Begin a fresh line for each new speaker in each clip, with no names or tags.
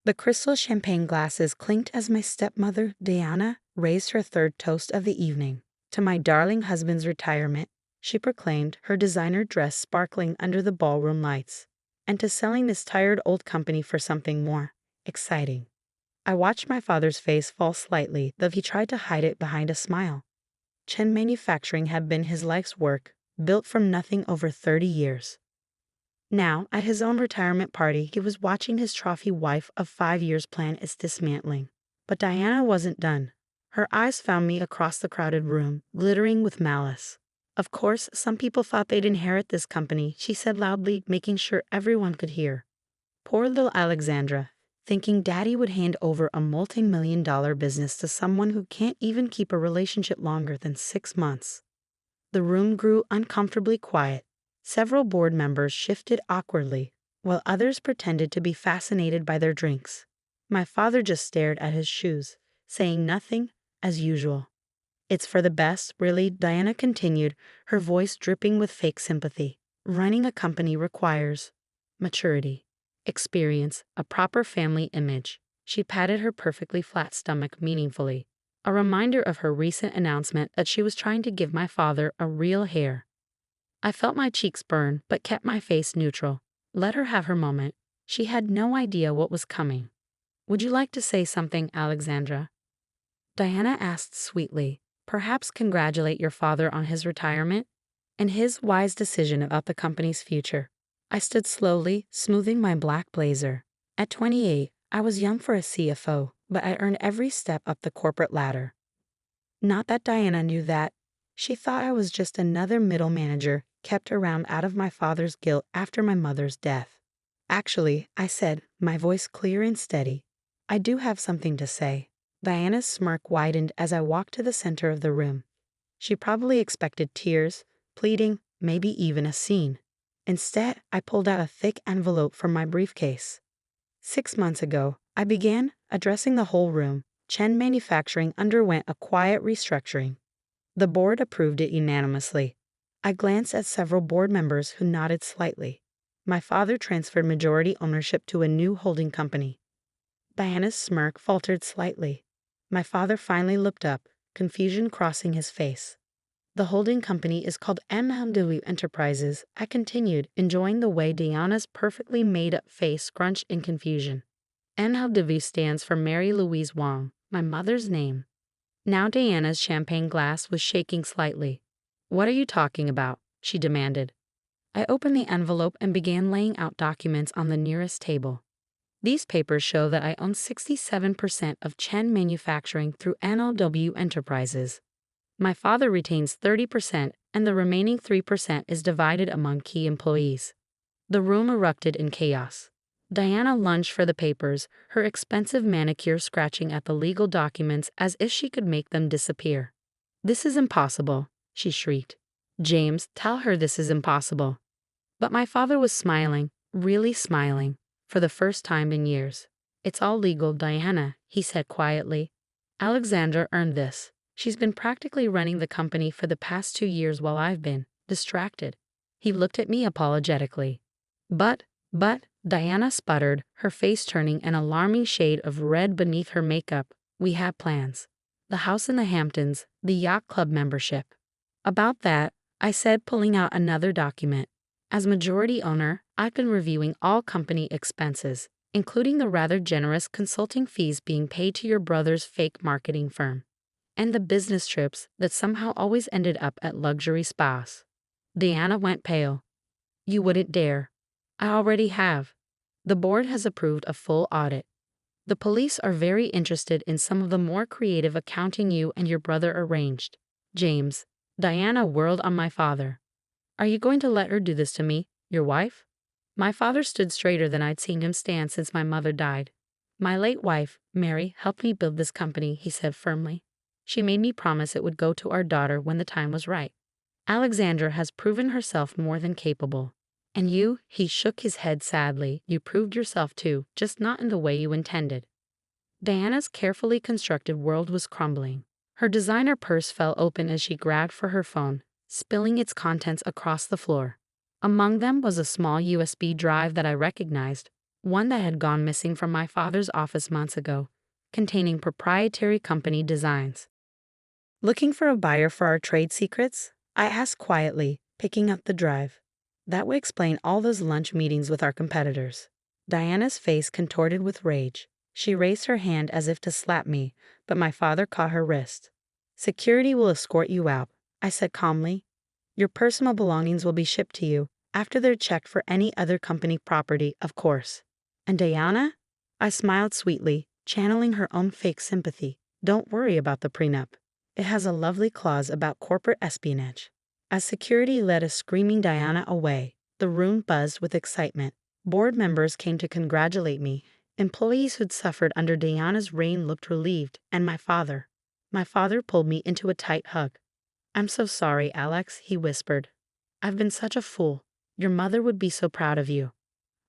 The crystal champagne glasses clinked as my stepmother, Diana, raised her third toast of the evening. To my darling husband's retirement, she proclaimed, her designer dress sparkling under the ballroom lights. And to selling this tired old company for something more exciting. I watched my father's face fall slightly, though he tried to hide it behind a smile. Chen Manufacturing had been his life's work, built from nothing over 30 years. Now, at his own retirement party, he was watching his trophy wife of 5 years plan its dismantling. But Diana wasn't done. Her eyes found me across the crowded room, glittering with malice. Of course, some people thought they'd inherit this company, she said loudly, making sure everyone could hear. Poor little Alexandra, thinking Daddy would hand over a multi-million-dollar business to someone who can't even keep a relationship longer than 6 months. The room grew uncomfortably quiet. Several board members shifted awkwardly, while others pretended to be fascinated by their drinks. My father just stared at his shoes, saying nothing, as usual. It's for the best, really, Diana continued, her voice dripping with fake sympathy. Running a company requires maturity, experience, a proper family image. She patted her perfectly flat stomach meaningfully, a reminder of her recent announcement that she was trying to give my father a real heir. I felt my cheeks burn, but kept my face neutral. Let her have her moment. She had no idea what was coming. Would you like to say something, Alexandra? Diana asked sweetly. Perhaps congratulate your father on his retirement and his wise decision about the company's future. I stood slowly, smoothing my black blazer. At 28, I was young for a CFO, but I earned every step up the corporate ladder. Not that Diana knew that. She thought I was just another middle manager kept around out of my father's guilt after my mother's death. Actually, I said, my voice clear and steady, I do have something to say. Diana's smirk widened as I walked to the center of the room. She probably expected tears, pleading, maybe even a scene. Instead, I pulled out a thick envelope from my briefcase. 6 months ago, I began addressing the whole room. Chen Manufacturing underwent a quiet restructuring. The board approved it unanimously. I glanced at several board members who nodded slightly. My father transferred majority ownership to a new holding company. Diana's smirk faltered slightly. My father finally looked up, confusion crossing his face. The holding company is called NLW Enterprises, I continued, enjoying the way Diana's perfectly made-up face scrunched in confusion. NLW stands for Mary Louise Wong, my mother's name. Now Diana's champagne glass was shaking slightly. What are you talking about? She demanded. I opened the envelope and began laying out documents on the nearest table. These papers show that I own 67% of Chen Manufacturing through NLW Enterprises. My father retains 30%, and the remaining 3% is divided among key employees. The room erupted in chaos. Diana lunged for the papers, her expensive manicure scratching at the legal documents as if she could make them disappear. This is impossible, she shrieked. James, tell her this is impossible. But my father was smiling, really smiling, for the first time in years. It's all legal, Diana, he said quietly. Alexandra earned this. She's been practically running the company for the past 2 years while I've been distracted. He looked at me apologetically. But, Diana sputtered, her face turning an alarming shade of red beneath her makeup. We have plans. The house in the Hamptons, the yacht club membership. About that, I said, pulling out another document. As majority owner, I've been reviewing all company expenses, including the rather generous consulting fees being paid to your brother's fake marketing firm, and the business trips that somehow always ended up at luxury spas. Diana went pale. You wouldn't dare. I already have. The board has approved a full audit. The police are very interested in some of the more creative accounting you and your brother arranged. James. Diana whirled on my father. Are you going to let her do this to me, your wife? My father stood straighter than I'd seen him stand since my mother died. My late wife, Mary, helped me build this company, he said firmly. She made me promise it would go to our daughter when the time was right. Alexandra has proven herself more than capable. And you, he shook his head sadly, you proved yourself too, just not in the way you intended. Diana's carefully constructed world was crumbling. Her designer purse fell open as she grabbed for her phone, spilling its contents across the floor. Among them was a small USB drive that I recognized. one that had gone missing from my father's office months ago, containing proprietary company designs. Looking for a buyer for our trade secrets? I asked quietly, picking up the drive. That would explain all those lunch meetings with our competitors. Diana's face contorted with rage. She raised her hand as if to slap me, but my father caught her wrist. Security will escort you out, I said calmly. Your personal belongings will be shipped to you, after they're checked for any other company property, of course. And Diana? I smiled sweetly, channeling her own fake sympathy. Don't worry about the prenup. It has a lovely clause about corporate espionage. As security led a screaming Diana away, the room buzzed with excitement. Board members came to congratulate me. Employees who'd suffered under Diana's reign looked relieved, and my father. My father pulled me into a tight hug. I'm so sorry, Alex, he whispered. I've been such a fool. Your mother would be so proud of you.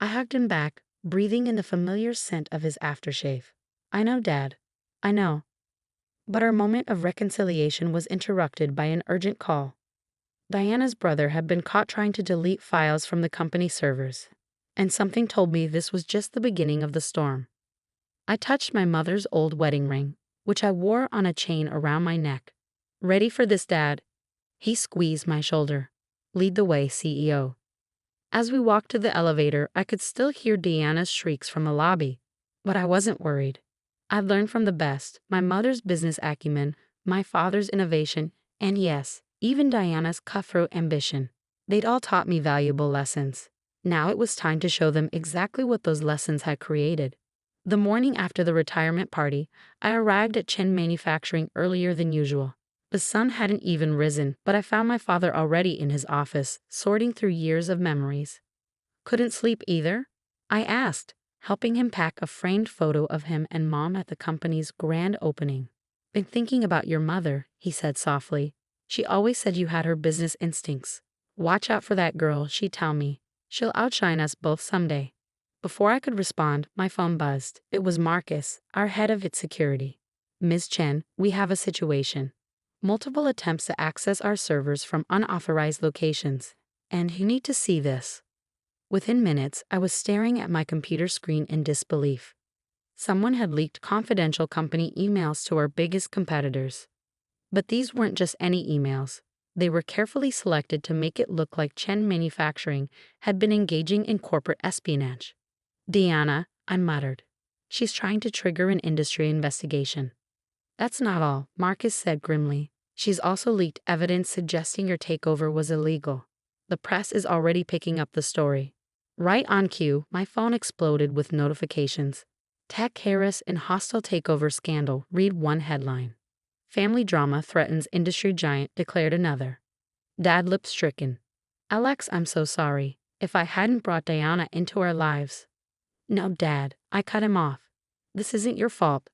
I hugged him back, breathing in the familiar scent of his aftershave. I know, Dad. I know. But our moment of reconciliation was interrupted by an urgent call. Diana's brother had been caught trying to delete files from the company servers, and something told me this was just the beginning of the storm. I touched my mother's old wedding ring, which I wore on a chain around my neck. Ready for this, Dad? He squeezed my shoulder. Lead the way, CEO. As we walked to the elevator, I could still hear Diana's shrieks from the lobby, but I wasn't worried. I'd learned from the best, my mother's business acumen, my father's innovation, and yes, even Diana's cutthroat ambition. They'd all taught me valuable lessons. Now it was time to show them exactly what those lessons had created. The morning after the retirement party, I arrived at Chen Manufacturing earlier than usual. The sun hadn't even risen, but I found my father already in his office, sorting through years of memories. Couldn't sleep either? I asked, helping him pack a framed photo of him and Mom at the company's grand opening. Been thinking about your mother, he said softly. She always said you had her business instincts. Watch out for that girl, she'd tell me. She'll outshine us both someday. Before I could respond, my phone buzzed. It was Marcus, our head of its security. Ms. Chen, we have a situation. Multiple attempts to access our servers from unauthorized locations. And you need to see this. Within minutes, I was staring at my computer screen in disbelief. Someone had leaked confidential company emails to our biggest competitors. But these weren't just any emails. They were carefully selected to make it look like Chen Manufacturing had been engaging in corporate espionage. Diana, I muttered. She's trying to trigger an industry investigation. That's not all, Marcus said grimly. She's also leaked evidence suggesting your takeover was illegal. The press is already picking up the story. Right on cue, my phone exploded with notifications. Tech Harris in hostile takeover scandal, read one headline. Family drama threatens industry giant, declared another. Dad looked stricken. Alex, I'm so sorry. If I hadn't brought Diana into our lives. No, Dad, I cut him off. This isn't your fault.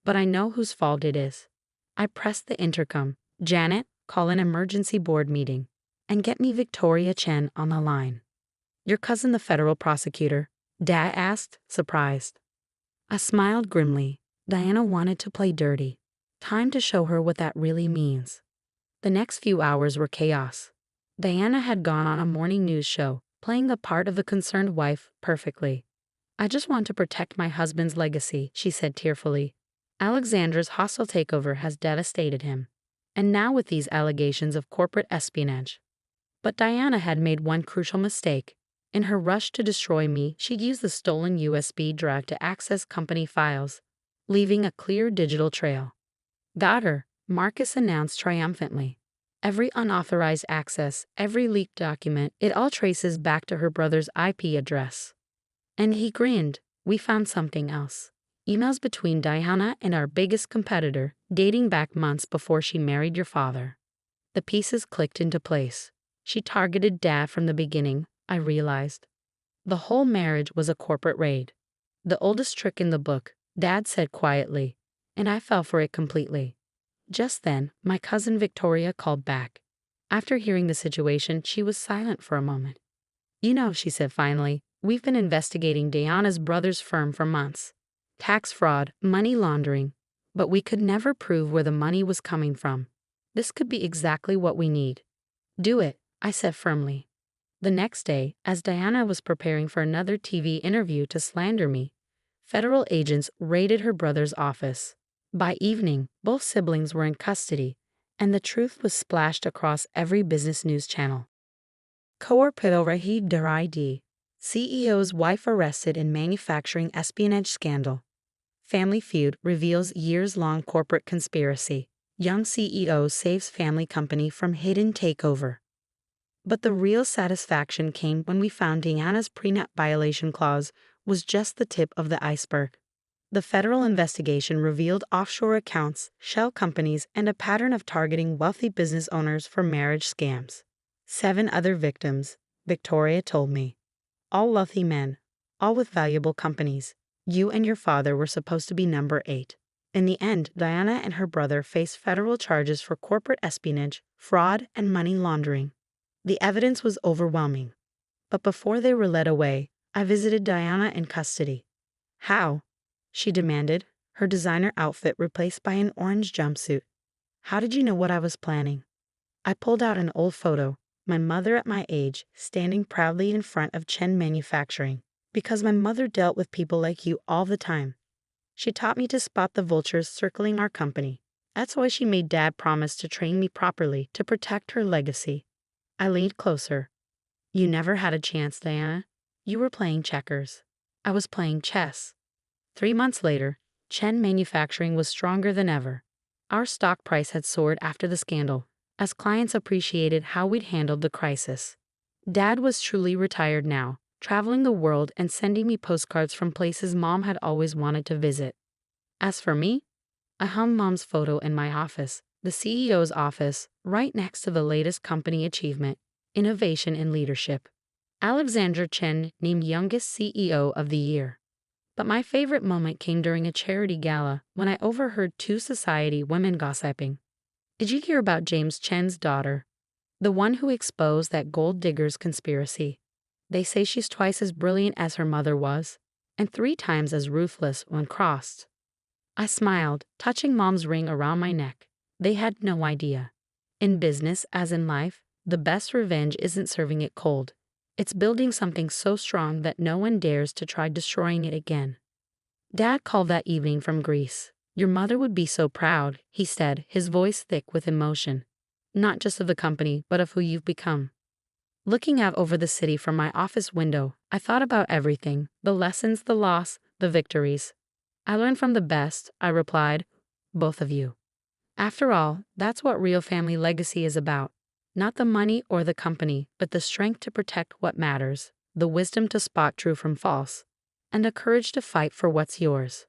But I know whose fault it is. I pressed the intercom. Janet, call an emergency board meeting. And get me Victoria Chen on the line. Your cousin the federal prosecutor? Dad asked, surprised. I smiled grimly. Diana wanted to play dirty. Time to show her what that really means. The next few hours were chaos. Diana had gone on a morning news show, playing the part of the concerned wife perfectly. I just want to protect my husband's legacy, she said tearfully. Alexandra's hostile takeover has devastated him. And now with these allegations of corporate espionage. But Diana had made one crucial mistake. In her rush to destroy me, she'd used the stolen USB drive to access company files, leaving a clear digital trail. Got her, Marcus announced triumphantly. Every unauthorized access, every leaked document, it all traces back to her brother's IP address. And he grinned. We found something else. Emails between Diana and our biggest competitor, dating back months before she married your father. The pieces clicked into place. She targeted Dad from the beginning, I realized. The whole marriage was a corporate raid. The oldest trick in the book, Dad said quietly, and I fell for it completely. Just then, my cousin Victoria called back. After hearing the situation, she was silent for a moment. You know, she said finally, we've been investigating Diana's brother's firm for months. Tax fraud, money laundering, but we could never prove where the money was coming from. This could be exactly what we need. Do it, I said firmly. The next day, as Diana was preparing for another TV interview to slander me, federal agents raided her brother's office. By evening, both siblings were in custody, and the truth was splashed across every business news channel. Corporate Rahid Daridi, CEO's wife arrested in manufacturing espionage scandal. Family Feud reveals years-long corporate conspiracy. Young CEO saves family company from hidden takeover. But the real satisfaction came when we found Diana's prenup violation clause was just the tip of the iceberg. The federal investigation revealed offshore accounts, shell companies, and a pattern of targeting wealthy business owners for marriage scams. 7 other victims, Victoria told me. All wealthy men, all with valuable companies. You and your father were supposed to be number 8. In the end, Diana and her brother faced federal charges for corporate espionage, fraud, and money laundering. The evidence was overwhelming. But before they were led away, I visited Diana in custody. How? She demanded, her designer outfit replaced by an orange jumpsuit. How did you know what I was planning? I pulled out an old photo, my mother at my age, standing proudly in front of Chen Manufacturing. Because my mother dealt with people like you all the time. She taught me to spot the vultures circling our company. That's why she made Dad promise to train me properly to protect her legacy. I leaned closer. You never had a chance, Diana. You were playing checkers. I was playing chess. 3 months later, Chen Manufacturing was stronger than ever. Our stock price had soared after the scandal, as clients appreciated how we'd handled the crisis. Dad was truly retired now, traveling the world and sending me postcards from places Mom had always wanted to visit. As for me, I hung Mom's photo in my office, the CEO's office, right next to the latest company achievement, innovation in leadership. Alexandra Chen named youngest CEO of the year. But my favorite moment came during a charity gala when I overheard 2 society women gossiping. Did you hear about James Chen's daughter? The one who exposed that gold diggers conspiracy. They say she's twice as brilliant as her mother was, and 3 times as ruthless when crossed. I smiled, touching Mom's ring around my neck. They had no idea. In business, as in life, the best revenge isn't serving it cold. It's building something so strong that no one dares to try destroying it again. Dad called that evening from Greece. Your mother would be so proud, he said, his voice thick with emotion. Not just of the company, but of who you've become. Looking out over the city from my office window, I thought about everything, the lessons, the loss, the victories. I learned from the best, I replied, both of you. After all, that's what real family legacy is about. Not the money or the company, but the strength to protect what matters, the wisdom to spot true from false, and the courage to fight for what's yours.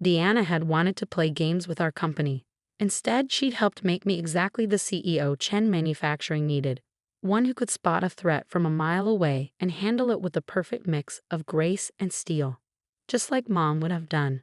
Diana had wanted to play games with our company. Instead, she'd helped make me exactly the CEO Chen Manufacturing needed, one who could spot a threat from a mile away and handle it with the perfect mix of grace and steel, just like Mom would have done.